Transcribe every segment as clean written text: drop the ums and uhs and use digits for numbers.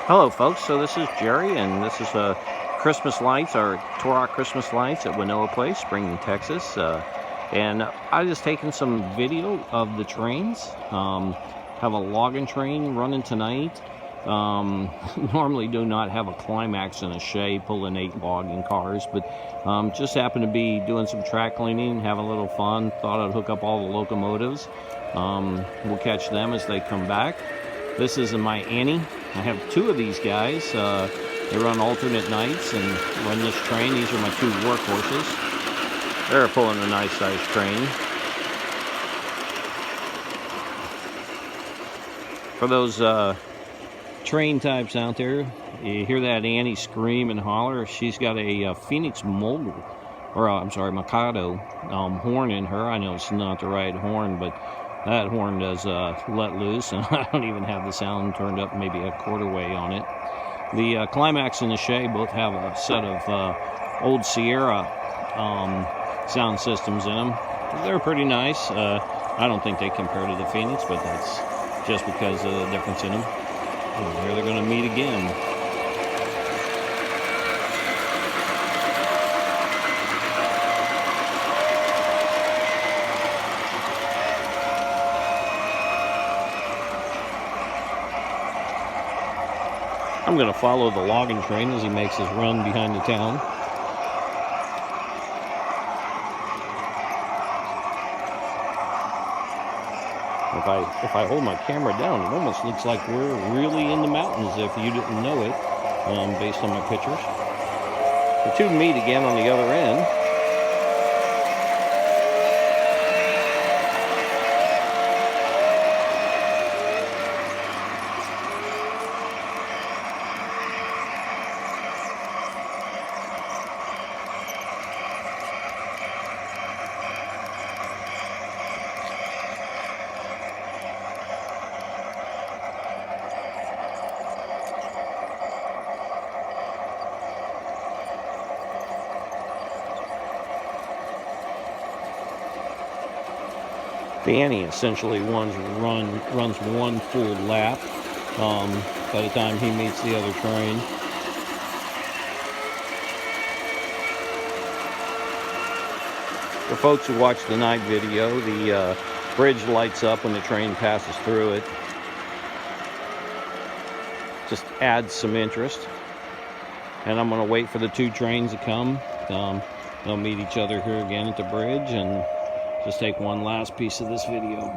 Hello folks, so this is Jerry and this is Christmas lights, or Torok Christmas Lights at Winona Place, Spring, Texas. And I just taken some video of the trains. Have a logging train running tonight. Normally do not have a Climax and a Shay pulling 8 logging cars, but just happened to be doing some track cleaning, having a little fun. Thought I'd hook up all the locomotives. We'll catch them as they come back. This is my Annie. I have 2 of these guys. They run alternate nights and run this train. These are my 2 workhorses. They're pulling a nice sized train. For those train types out there, you hear that Annie scream and holler. She's got a Phoenix Mogul, or I'm sorry, Mikado horn in her. I know it's not the right horn, but that horn does let loose, and I don't even have the sound turned up maybe a quarter way on it. The Climax and the Shay both have a set of old Sierra sound systems in them. They're pretty nice. I don't think they compare to the Phoenix, but that's just because of the difference in them. And there they're going to meet again. I'm going to follow the logging train as he makes his run behind the town. If I hold my camera down, it almost looks like we're really in the mountains if you didn't know it, based on my pictures. The 2 meet again on the other end. The Annie essentially runs 1 full lap by the time he meets the other train. For folks who watch the night video, the bridge lights up when the train passes through it. Just adds some interest. And I'm going to wait for the 2 trains to come. They'll meet each other here again at the bridge, and just take one last piece of this video.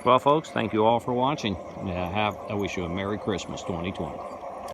Well, folks, thank you all for watching. I wish you a Merry Christmas 2020.